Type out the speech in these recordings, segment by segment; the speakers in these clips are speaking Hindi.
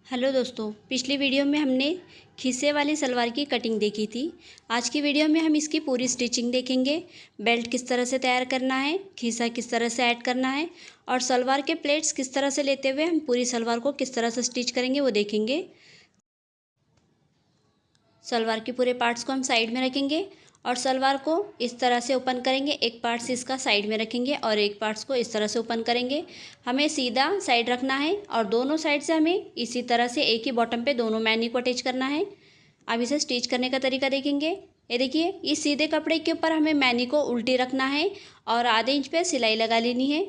हेलो दोस्तों, पिछली वीडियो में हमने खीसे वाली सलवार की कटिंग देखी थी। आज की वीडियो में हम इसकी पूरी स्टिचिंग देखेंगे। बेल्ट किस तरह से तैयार करना है, खीसा किस तरह से ऐड करना है और सलवार के प्लेट्स किस तरह से लेते हुए हम पूरी सलवार को किस तरह से स्टिच करेंगे वो देखेंगे। सलवार के पूरे पार्ट्स को हम साइड में रखेंगे और सलवार को इस तरह से ओपन करेंगे। एक पार्ट्स इसका साइड में रखेंगे और एक पार्ट्स को इस तरह से ओपन करेंगे। हमें सीधा साइड रखना है और दोनों साइड से हमें इसी तरह से एक ही बॉटम पे दोनों मैनी को अटैच करना है। अब इसे स्टिच करने का तरीका देखेंगे। ये देखिए, इस सीधे कपड़े के ऊपर हमें मैनी को उल्टी रखना है और आधे इंच पे सिलाई लगा लेनी है।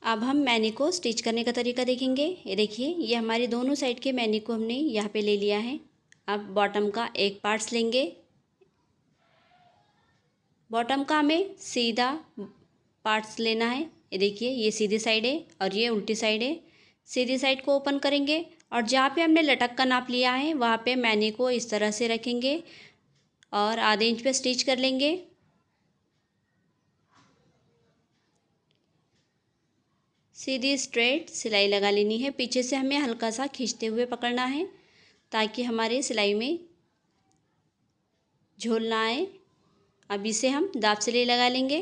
अब हम मैनी को स्टिच करने का तरीका देखेंगे। ये देखिए, ये हमारी दोनों साइड के मैनी को हमने यहाँ पे ले लिया है। अब बॉटम का एक पार्ट्स लेंगे। बॉटम का हमें सीधा पार्ट्स लेना है। ये देखिए, ये सीधी साइड है और ये उल्टी साइड है। सीधी साइड को ओपन करेंगे और जहाँ पे हमने लटक का नाप लिया है वहाँ पे मैनी को इस तरह से रखेंगे और आधे इंच पे स्टिच कर लेंगे। सीधी स्ट्रेट सिलाई लगा लेनी है। पीछे से हमें हल्का सा खींचते हुए पकड़ना है ताकि हमारे सिलाई में झोल ना आए। अब इसे हम दाब सिलाई लगा लेंगे।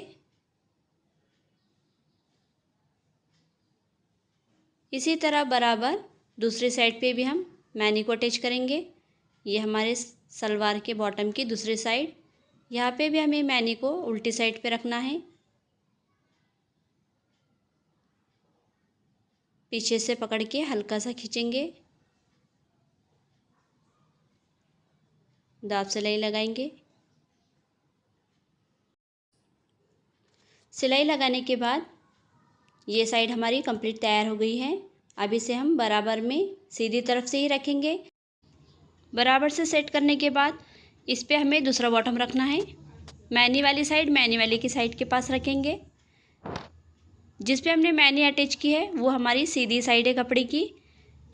इसी तरह बराबर दूसरी साइड पे भी हम मैनी को अटैच करेंगे। ये हमारे सलवार के बॉटम की दूसरी साइड, यहाँ पे भी हमें मैनी को उल्टी साइड पे रखना है। पीछे से पकड़ के हल्का सा खींचेंगे, दाब सिलाई लगाएंगे। सिलाई लगाने के बाद ये साइड हमारी कंप्लीट तैयार हो गई है। अब इसे हम बराबर में सीधी तरफ से ही रखेंगे। बराबर से सेट करने के बाद इस पे हमें दूसरा बॉटम रखना है। मैनी वाली साइड मैनी वाली की साइड के पास रखेंगे। जिस पे हमने मैनी अटैच की है वो हमारी सीधी साइड है कपड़े की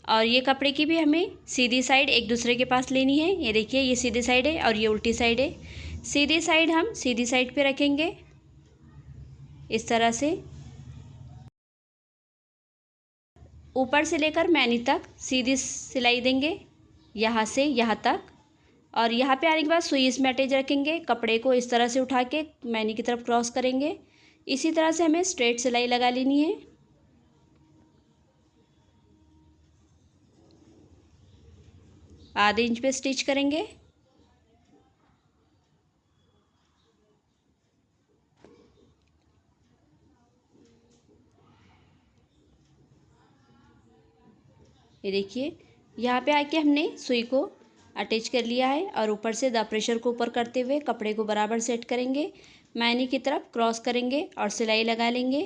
और ये कपड़े की भी हमें सीधी साइड एक दूसरे के पास लेनी है। ये देखिए, ये सीधी साइड है और ये उल्टी साइड है। सीधी साइड हम सीधी साइड पे रखेंगे इस तरह से। ऊपर से लेकर मैनी तक सीधी सिलाई देंगे, यहाँ से यहाँ तक। और यहाँ पे आने के बाद सुई इसमें अटैच रखेंगे। कपड़े को इस तरह से उठा के मैनी की तरफ क्रॉस करेंगे। इसी तरह से हमें स्ट्रेट सिलाई लगा लेनी है। आधे इंच पे स्टिच करेंगे। ये देखिए, यहाँ पे आके हमने सुई को अटैच कर लिया है और ऊपर से द प्रेशर को ऊपर करते हुए कपड़े को बराबर सेट करेंगे। मैनी की तरफ क्रॉस करेंगे और सिलाई लगा लेंगे।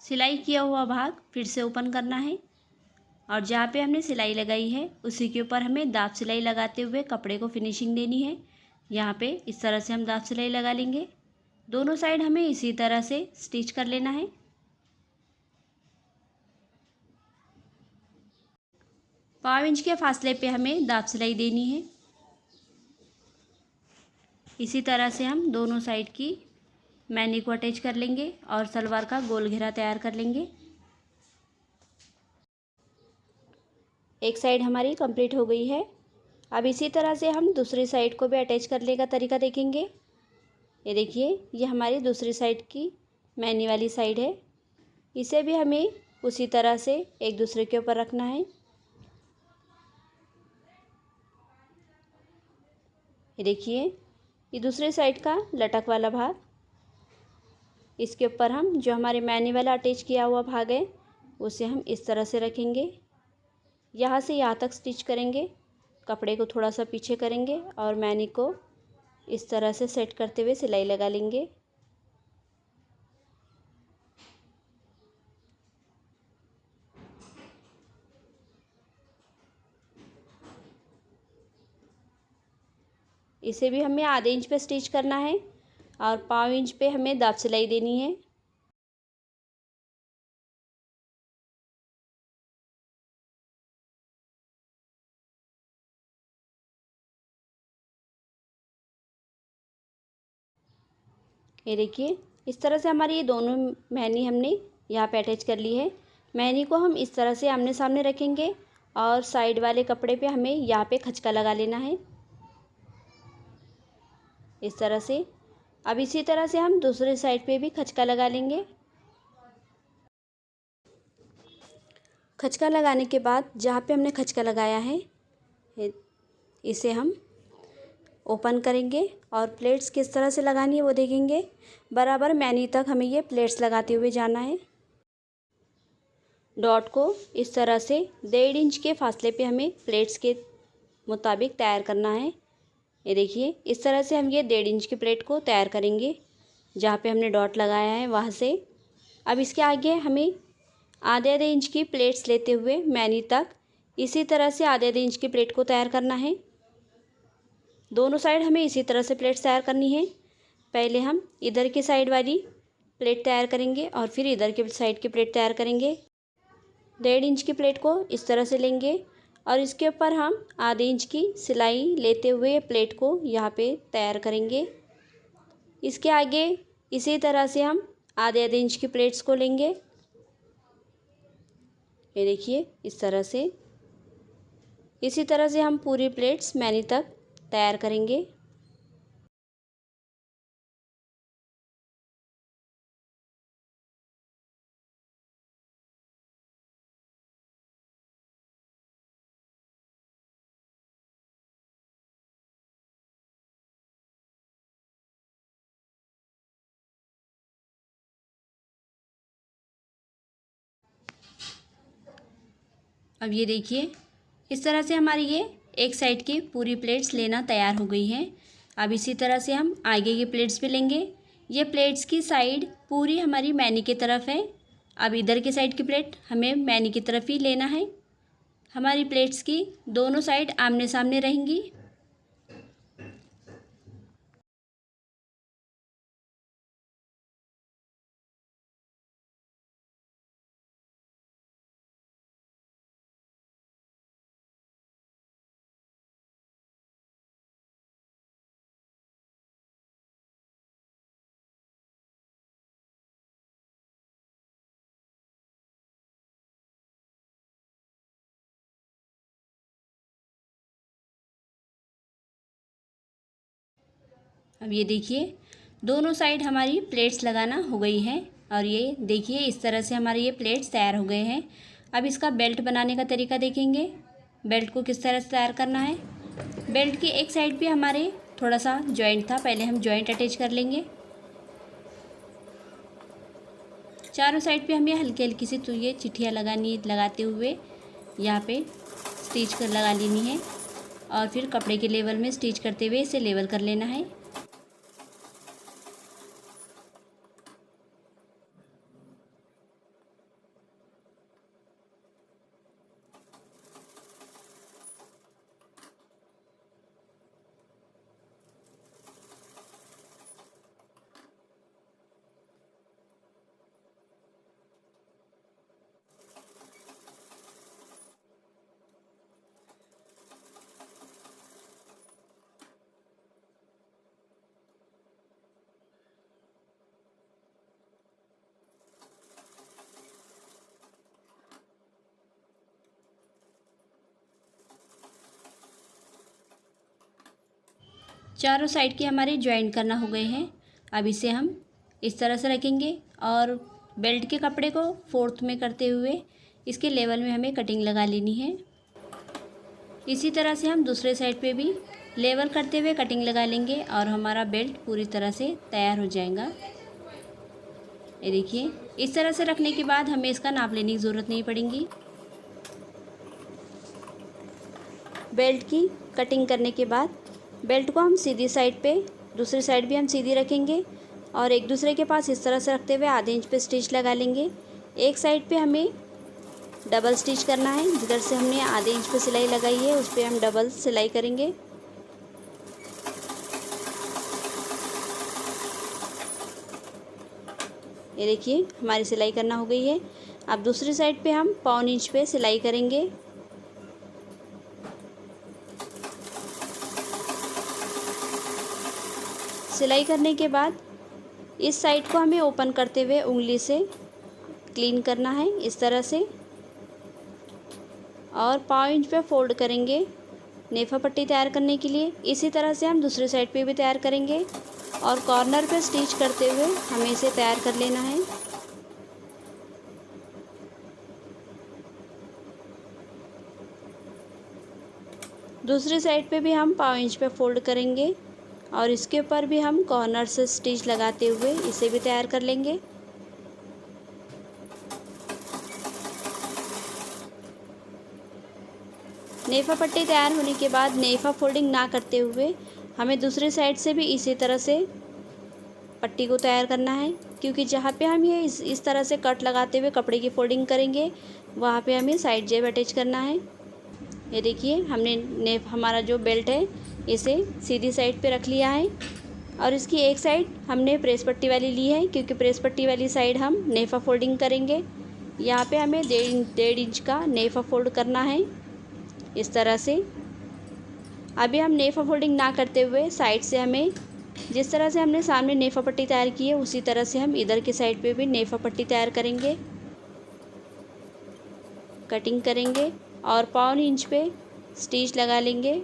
सिलाई किया हुआ भाग फिर से ओपन करना है और जहाँ पे हमने सिलाई लगाई है उसी के ऊपर हमें दाब सिलाई लगाते हुए कपड़े को फिनिशिंग देनी है। यहाँ पे इस तरह से हम दाब सिलाई लगा लेंगे। दोनों साइड हमें इसी तरह से स्टिच कर लेना है। पाव इंच के फासले पे हमें दाब सिलाई देनी है। इसी तरह से हम दोनों साइड की मैनी को अटैच कर लेंगे और सलवार का गोल घेरा तैयार कर लेंगे। एक साइड हमारी कंप्लीट हो गई है। अब इसी तरह से हम दूसरी साइड को भी अटैच करने का तरीका देखेंगे। ये देखिए, ये हमारी दूसरी साइड की मैनी वाली साइड है। इसे भी हमें उसी तरह से एक दूसरे के ऊपर रखना है। ये देखिए, ये दूसरी साइड का लटक वाला भाग, इसके ऊपर हम जो हमारे मैनी वाला अटैच किया हुआ भाग है उसे हम इस तरह से रखेंगे। यहाँ से यहाँ तक स्टिच करेंगे। कपड़े को थोड़ा सा पीछे करेंगे और मैनी को इस तरह से सेट करते हुए सिलाई लगा लेंगे। इसे भी हमें आधे इंच पे स्टिच करना है और पाव इंच पे हमें दाब सिलाई देनी है। ये देखिए, इस तरह से हमारी ये दोनों मैनी हमने यहाँ पे अटैच कर ली है। मैनी को हम इस तरह से आमने सामने रखेंगे और साइड वाले कपड़े पे हमें यहाँ पे खचका लगा लेना है इस तरह से। अब इसी तरह से हम दूसरे साइड पे भी खचका लगा लेंगे। खचका लगाने के बाद जहाँ पे हमने खचका लगाया है इसे हम ओपन करेंगे और प्लेट्स किस तरह से लगानी है वो देखेंगे। बराबर मैनी तक हमें ये प्लेट्स लगाते हुए जाना है। डॉट को इस तरह से 1.5 इंच के फासले पे हमें प्लेट्स के मुताबिक तैयार करना है। ये देखिए इस तरह से हम ये 1.5 इंच की प्लेट को तैयार करेंगे जहाँ पे हमने डॉट लगाया है वहाँ से। अब इसके आगे हमें आधे इंच की प्लेट्स लेते हुए मैनी तक इसी तरह से आधे इंच की प्लेट को तैयार करना है। दोनों साइड हमें इसी तरह से प्लेट्स तैयार करनी है। पहले हम इधर की साइड वाली प्लेट तैयार करेंगे और फिर इधर की साइड की प्लेट तैयार करेंगे। 1.5 इंच की प्लेट को इस तरह से लेंगे और इसके ऊपर हम आधे इंच की सिलाई लेते हुए प्लेट को यहाँ पे तैयार करेंगे। इसके आगे इसी तरह से हम आधे इंच की प्लेट्स को लेंगे। ये देखिए इस तरह से, इसी तरह से हम पूरी प्लेट्स मैनी तक तैयार करेंगे। अब ये देखिए इस तरह से हमारी ये एक साइड की पूरी प्लेट्स लेना तैयार हो गई हैं। अब इसी तरह से हम आगे की प्लेट्स भी लेंगे। ये प्लेट्स की साइड पूरी हमारी मैनी की तरफ है। अब इधर की साइड की प्लेट हमें मैनी की तरफ ही लेना है। हमारी प्लेट्स की दोनों साइड आमने सामने रहेंगी। अब ये देखिए दोनों साइड हमारी प्लेट्स लगाना हो गई है और ये देखिए इस तरह से हमारे ये प्लेट्स तैयार हो गए हैं। अब इसका बेल्ट बनाने का तरीका देखेंगे। बेल्ट को किस तरह से तैयार करना है। बेल्ट की एक साइड पे हमारे थोड़ा सा जॉइंट था, पहले हम जॉइंट अटैच कर लेंगे। चारों साइड पे हमें हल्की हल्की सी तो ये चिट्ठियाँ लगाते हुए यहाँ पे स्टिच कर लगा लेनी है और फिर कपड़े के लेवल में स्टिच करते हुए इसे लेवल कर लेना है। चारों साइड के हमारे ज्वाइंट करना हो गए हैं। अब इसे हम इस तरह से रखेंगे और बेल्ट के कपड़े को 4th में करते हुए इसके लेवल में हमें कटिंग लगा लेनी है। इसी तरह से हम दूसरे साइड पे भी लेवल करते हुए कटिंग लगा लेंगे और हमारा बेल्ट पूरी तरह से तैयार हो जाएगा। ये देखिए इस तरह से रखने के बाद हमें इसका नाप लेने की ज़रूरत नहीं पड़ेगी। बेल्ट की कटिंग करने के बाद बेल्ट को हम सीधी साइड पे, दूसरी साइड भी हम सीधी रखेंगे और एक दूसरे के पास इस तरह से रखते हुए आधे इंच पे स्टिच लगा लेंगे। एक साइड पे हमें डबल स्टिच करना है, जिधर से हमने आधे इंच पे सिलाई लगाई है उस पर हम डबल सिलाई करेंगे। ये देखिए हमारी सिलाई करना हो गई है। अब दूसरी साइड पे हम 1/4 इंच पे सिलाई करेंगे। सिलाई करने के बाद इस साइड को हमें ओपन करते हुए उंगली से क्लीन करना है इस तरह से, और पाव इंच पे फोल्ड करेंगे नेफा पट्टी तैयार करने के लिए। इसी तरह से हम दूसरे साइड पे भी तैयार करेंगे और कॉर्नर पे स्टिच करते हुए हमें इसे तैयार कर लेना है। दूसरी साइड पे भी हम पाव इंच पे फोल्ड करेंगे और इसके ऊपर भी हम कॉर्नर से स्टिच लगाते हुए इसे भी तैयार कर लेंगे। नेफा पट्टी तैयार होने के बाद नेफा फोल्डिंग ना करते हुए हमें दूसरी साइड से भी इसी तरह से पट्टी को तैयार करना है, क्योंकि जहाँ पे हम ये इस तरह से कट लगाते हुए कपड़े की फोल्डिंग करेंगे वहाँ पे हमें साइड जेब अटैच करना है। ये देखिए हमने हमारा जो बेल्ट है इसे सीधी साइड पे रख लिया है और इसकी एक साइड हमने प्रेस पट्टी वाली ली है, क्योंकि प्रेस पट्टी वाली साइड हम नेफा फोल्डिंग करेंगे। यहाँ पे हमें 1.5 इंच का नेफा फोल्ड करना है इस तरह से। अभी हम नेफा फोल्डिंग ना करते हुए साइड से हमें जिस तरह से हमने सामने नेफा पट्टी तैयार की है उसी तरह से हम इधर के साइड पे भी नेफा पट्टी तैयार करेंगे, कटिंग करेंगे और पाव इंच पे स्टिच लगा लेंगे।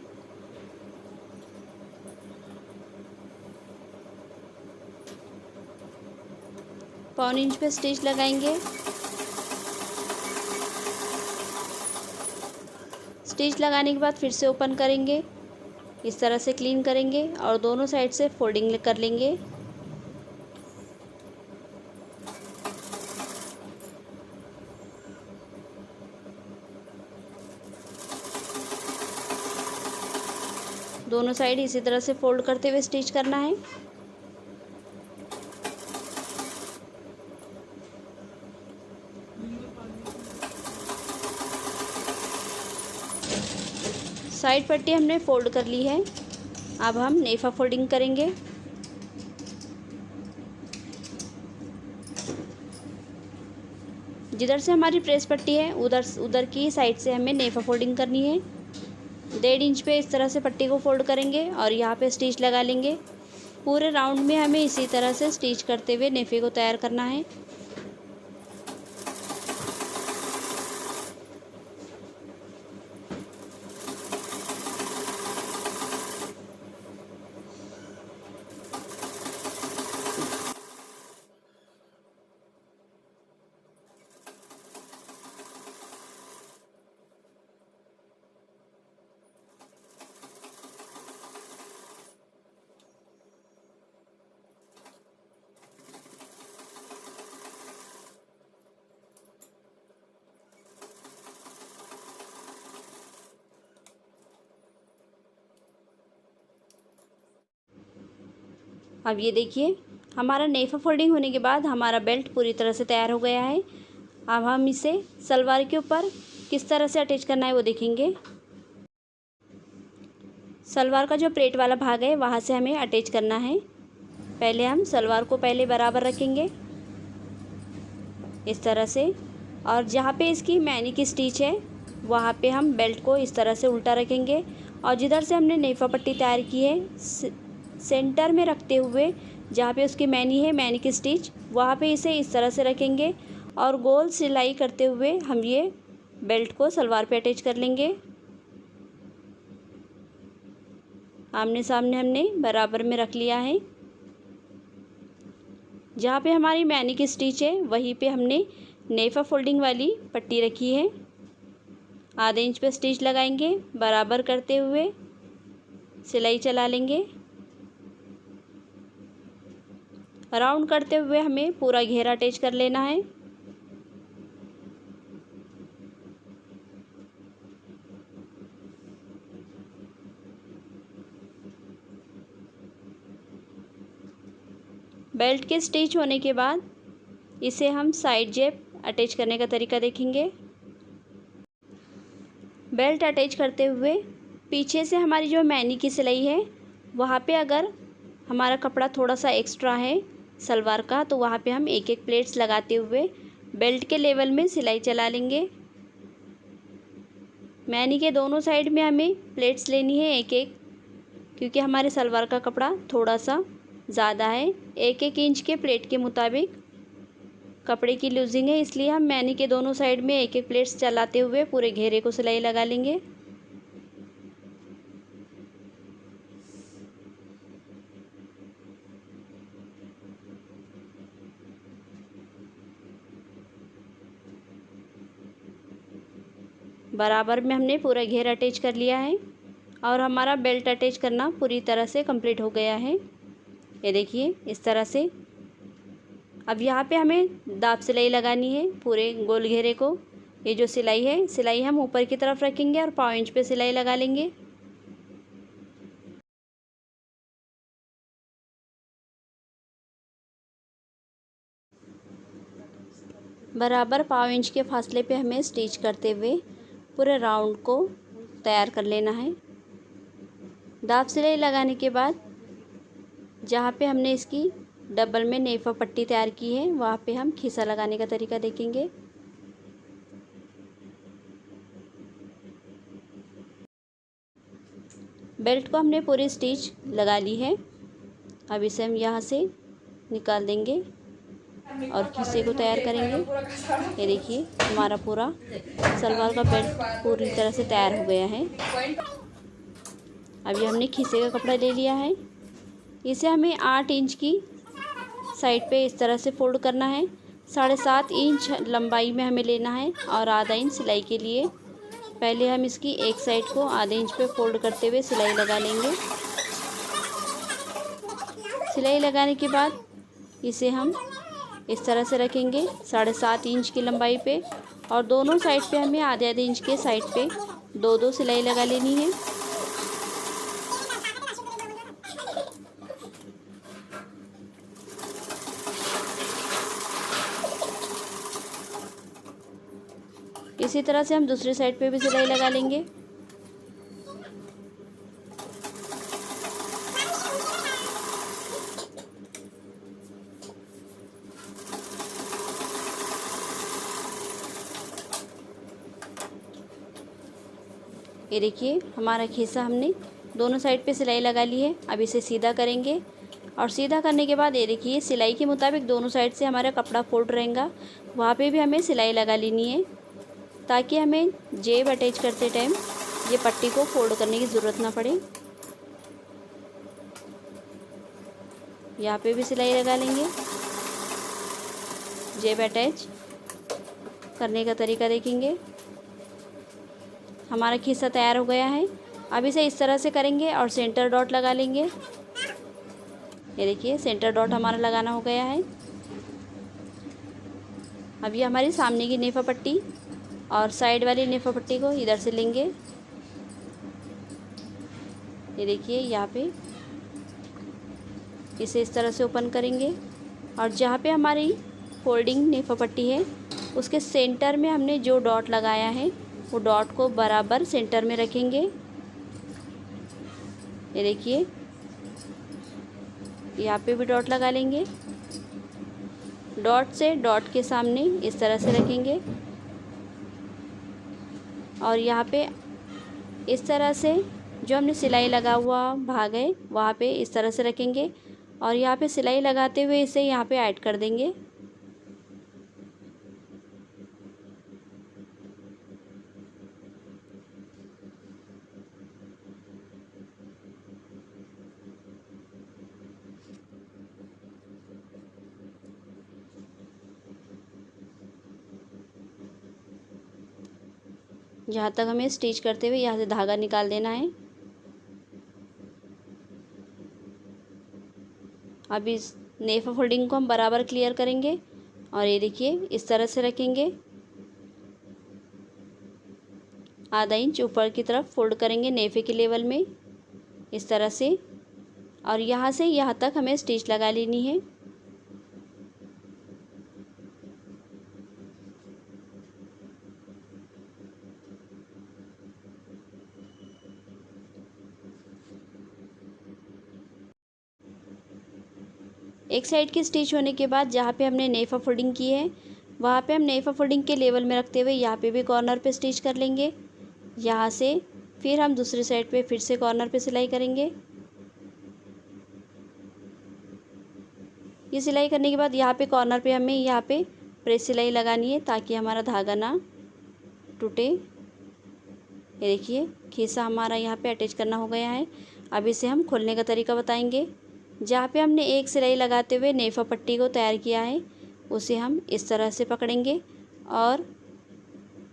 पाव इंच पे स्टिच लगाएंगे। स्टिच लगाने के बाद फिर से ओपन करेंगे, इस तरह से क्लीन करेंगे और दोनों साइड से फोल्डिंग कर लेंगे। दोनों साइड इसी तरह से फोल्ड करते हुए स्टिच करना है। साइड पट्टी हमने फोल्ड कर ली है, अब हम नेफा फोल्डिंग करेंगे। जिधर से हमारी प्रेस पट्टी है उधर की साइड से हमें नेफा फोल्डिंग करनी है। 1.5 इंच पे इस तरह से पट्टी को फोल्ड करेंगे और यहाँ पे स्टिच लगा लेंगे। पूरे राउंड में हमें इसी तरह से स्टिच करते हुए नेफे को तैयार करना है। अब ये देखिए हमारा नेफा फोल्डिंग होने के बाद हमारा बेल्ट पूरी तरह से तैयार हो गया है। अब हम इसे सलवार के ऊपर किस तरह से अटैच करना है वो देखेंगे। सलवार का जो प्लेट वाला भाग है वहाँ से हमें अटैच करना है। पहले हम सलवार को पहले बराबर रखेंगे इस तरह से, और जहाँ पे इसकी मैनी की स्टिच है वहाँ पे हम बेल्ट को इस तरह से उल्टा रखेंगे और जिधर से हमने नेफा पट्टी तैयार की है सेंटर में रखते हुए जहाँ पे उसकी मैनी है, मैनी की स्टिच, वहाँ पे इसे इस तरह से रखेंगे और गोल सिलाई करते हुए हम ये बेल्ट को सलवार पे अटैच कर लेंगे। आमने सामने हमने बराबर में रख लिया है। जहाँ पे हमारी मैनी की स्टिच है वहीं पे हमने नेफा फोल्डिंग वाली पट्टी रखी है। आधे इंच पे स्टिच लगाएंगे, बराबर करते हुए सिलाई चला लेंगे। राउंड करते हुए हमें पूरा घेरा अटैच कर लेना है। बेल्ट के स्टिच होने के बाद इसे हम साइड जेब अटैच करने का तरीका देखेंगे। बेल्ट अटैच करते हुए पीछे से हमारी जो मैनी की सिलाई है वहाँ पे अगर हमारा कपड़ा थोड़ा सा एक्स्ट्रा है सलवार का तो वहाँ पे हम एक एक प्लेट्स लगाते हुए बेल्ट के लेवल में सिलाई चला लेंगे। मैनी के दोनों साइड में हमें प्लेट्स लेनी है एक एक, क्योंकि हमारे सलवार का कपड़ा थोड़ा सा ज़्यादा है। एक एक इंच के प्लेट के मुताबिक कपड़े की लूजिंग है, इसलिए हम मैनी के दोनों साइड में एक एक प्लेट्स चलाते हुए पूरे घेरे को सिलाई लगा लेंगे। बराबर में हमने पूरा घेरा अटैच कर लिया है और हमारा बेल्ट अटैच करना पूरी तरह से कंप्लीट हो गया है। ये देखिए इस तरह से। अब यहाँ पे हमें दाब सिलाई लगानी है पूरे गोल घेरे को। ये जो सिलाई है, सिलाई हम ऊपर की तरफ रखेंगे और पाव इंच पे सिलाई लगा लेंगे। बराबर पाव इंच के फासले पे हमें स्टिच करते हुए पूरे राउंड को तैयार कर लेना है। दाब सिलाई लगाने के बाद जहाँ पे हमने इसकी डबल में नेफा पट्टी तैयार की है, वहाँ पे हम खीसा लगाने का तरीका देखेंगे। बेल्ट को हमने पूरी स्टिच लगा ली है। अब इसे हम यहाँ से निकाल देंगे और खीसे को तैयार करेंगे। ये देखिए हमारा पूरा सलवार का बेल्ट पूरी तरह से तैयार हो गया है। अभी हमने खीसे का कपड़ा ले लिया है। इसे हमें 8 इंच की साइड पे इस तरह से फोल्ड करना है। 7.5 इंच लंबाई में हमें लेना है और आधा इंच सिलाई के लिए। पहले हम इसकी एक साइड को आधे इंच पे फोल्ड करते हुए सिलाई लगा लेंगे। सिलाई लगाने के बाद इसे हम इस तरह से रखेंगे 7.5 इंच की लंबाई पे और दोनों साइड पे हमें आधे आधे इंच के साइड पे 2-2 सिलाई लगा लेनी है। इसी तरह से हम दूसरी साइड पे भी सिलाई लगा लेंगे। ये देखिए हमारा खीसा हमने दोनों साइड पे सिलाई लगा ली है। अब इसे सीधा करेंगे और सीधा करने के बाद ये देखिए सिलाई के मुताबिक दोनों साइड से हमारा कपड़ा फोल्ड रहेगा, वहाँ पे भी हमें सिलाई लगा लेनी है ताकि हमें जेब अटैच करते टाइम ये पट्टी को फोल्ड करने की ज़रूरत ना पड़े। यहाँ पे भी सिलाई लगा लेंगे। जेब अटैच करने का तरीका देखेंगे। हमारा खीसा तैयार हो गया है। अब इसे इस तरह से करेंगे और सेंटर डॉट लगा लेंगे। ये देखिए सेंटर डॉट हमारा लगाना हो गया है। अब ये हमारी सामने की नेफा पट्टी और साइड वाली नेफा पट्टी को इधर से लेंगे। ये देखिए यहाँ पे इसे इस तरह से ओपन करेंगे और जहाँ पे हमारी फोल्डिंग नेफा पट्टी है उसके सेंटर में हमने जो डॉट लगाया है वो डॉट को बराबर सेंटर में रखेंगे। ये देखिए यहाँ पे भी डॉट लगा लेंगे। डॉट से डॉट के सामने इस तरह से रखेंगे और यहाँ पे इस तरह से जो हमने सिलाई लगा हुआ भाग है वहाँ पे इस तरह से रखेंगे और यहाँ पे सिलाई लगाते हुए इसे यहाँ पे ऐड कर देंगे। जहाँ तक हमें स्टिच करते हुए यहाँ से धागा निकाल देना है। अब इस नेफा फोल्डिंग को हम बराबर क्लियर करेंगे और ये देखिए इस तरह से रखेंगे। आधा इंच ऊपर की तरफ फोल्ड करेंगे नेफे के लेवल में इस तरह से और यहाँ से यहाँ तक हमें स्टिच लगा लेनी है। एक साइड की स्टिच होने के बाद जहाँ पे हमने नेफा फोल्डिंग की है वहाँ पे हम नेफा फोल्डिंग के लेवल में रखते हुए यहाँ पे भी कॉर्नर पे स्टिच कर लेंगे। यहाँ से फिर हम दूसरी साइड पे फिर से कॉर्नर पे सिलाई करेंगे। ये सिलाई करने के बाद यहाँ पे कॉर्नर पे हमें यहाँ पे प्रेस सिलाई लगानी है ताकि हमारा धागा ना टूटे। ये देखिए खीसा हमारा यहाँ पे अटैच करना हो गया है। अब इसे हम खोलने का तरीका बताएंगे। जहाँ पे हमने एक सिलाई लगाते हुए नेफा पट्टी को तैयार किया है उसे हम इस तरह से पकड़ेंगे और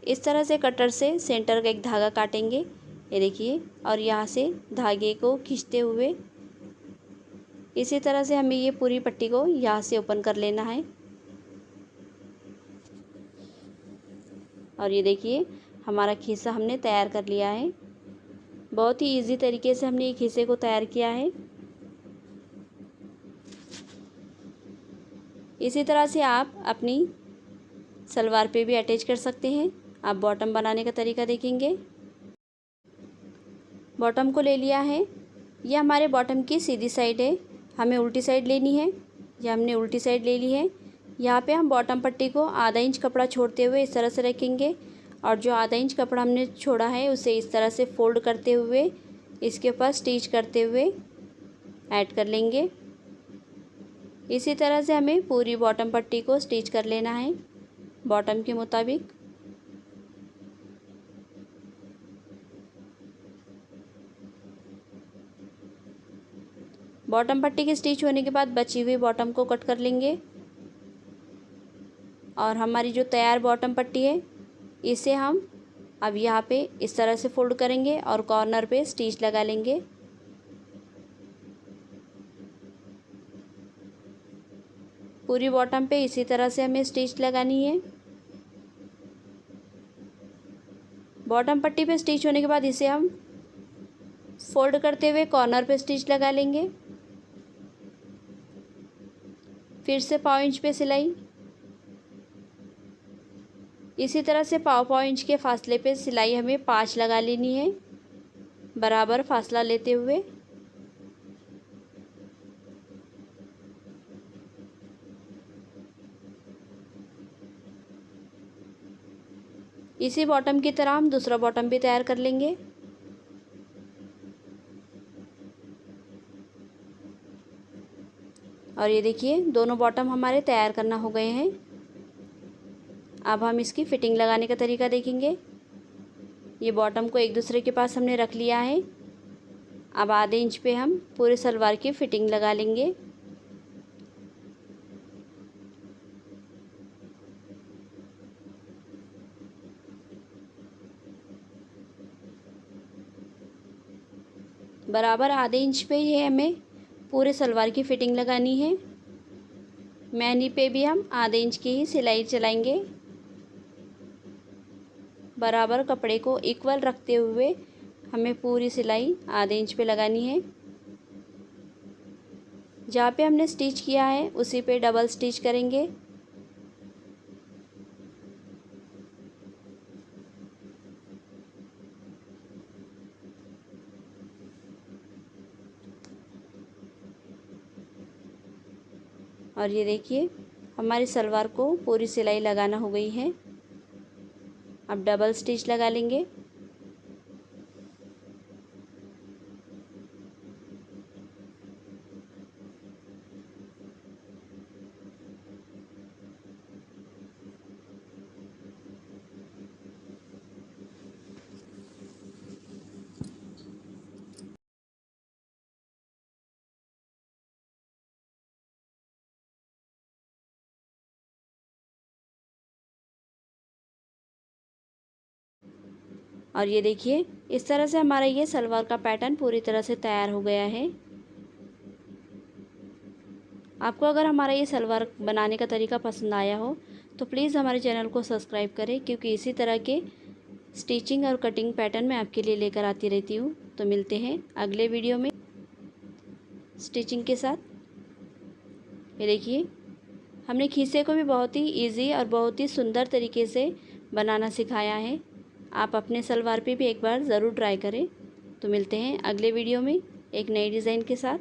इस तरह से कटर से सेंटर का एक धागा काटेंगे। ये देखिए, और यहाँ से धागे को खींचते हुए इसी तरह से हमें ये पूरी पट्टी को यहाँ से ओपन कर लेना है। और ये देखिए हमारा खीसा हमने तैयार कर लिया है। बहुत ही इजी तरीके से हमने ये खीसे को तैयार किया है। इसी तरह से आप अपनी सलवार पे भी अटैच कर सकते हैं। आप बॉटम बनाने का तरीका देखेंगे। बॉटम को ले लिया है। यह हमारे बॉटम की सीधी साइड है, हमें उल्टी साइड लेनी है। यह हमने उल्टी साइड ले ली है। यहाँ पे हम बॉटम पट्टी को आधा इंच कपड़ा छोड़ते हुए इस तरह से रखेंगे और जो आधा इंच कपड़ा हमने छोड़ा है उसे इस तरह से फोल्ड करते हुए इसके ऊपर स्टिच करते हुए ऐड कर लेंगे। इसी तरह से हमें पूरी बॉटम पट्टी को स्टिच कर लेना है बॉटम के मुताबिक। बॉटम पट्टी के स्टिच होने के बाद बची हुई बॉटम को कट कर लेंगे और हमारी जो तैयार बॉटम पट्टी है इसे हम अब यहाँ पे इस तरह से फोल्ड करेंगे और कॉर्नर पे स्टिच लगा लेंगे। पूरी बॉटम पे इसी तरह से हमें स्टिच लगानी है। बॉटम पट्टी पे स्टिच होने के बाद इसे हम फोल्ड करते हुए कॉर्नर पे स्टिच लगा लेंगे। फिर से पाव इंच पे सिलाई। इसी तरह से पाव इंच के फासले पे सिलाई हमें 5 लगा लेनी है, बराबर फासला लेते हुए। इसी बॉटम की तरह हम दूसरा बॉटम भी तैयार कर लेंगे। और ये देखिए दोनों बॉटम हमारे तैयार करना हो गए हैं। अब हम इसकी फ़िटिंग लगाने का तरीका देखेंगे। ये बॉटम को एक दूसरे के पास हमने रख लिया है। अब आधे इंच पे हम पूरे सलवार की फ़िटिंग लगा लेंगे। बराबर आधे इंच पे ही हमें पूरे सलवार की फ़िटिंग लगानी है। मैनी पे भी हम आधे इंच की ही सिलाई चलाएंगे। बराबर कपड़े को इक्वल रखते हुए हमें पूरी सिलाई आधे इंच पे लगानी है। जहाँ पे हमने स्टिच किया है उसी पे डबल स्टिच करेंगे। और ये देखिए हमारी सलवार को पूरी सिलाई लगाना हो गई है। अब डबल स्टिच लगा लेंगे। और ये देखिए इस तरह से हमारा ये सलवार का पैटर्न पूरी तरह से तैयार हो गया है। आपको अगर हमारा ये सलवार बनाने का तरीका पसंद आया हो तो प्लीज़ हमारे चैनल को सब्सक्राइब करें, क्योंकि इसी तरह के स्टिचिंग और कटिंग पैटर्न मैं आपके लिए लेकर आती रहती हूँ। तो मिलते हैं अगले वीडियो में स्टिचिंग के साथ। ये देखिए हमने खीसे को भी बहुत ही इजी और बहुत ही सुंदर तरीके से बनाना सिखाया है। आप अपने सलवार पे भी एक बार ज़रूर ट्राई करें। तो मिलते हैं अगले वीडियो में एक नई डिज़ाइन के साथ।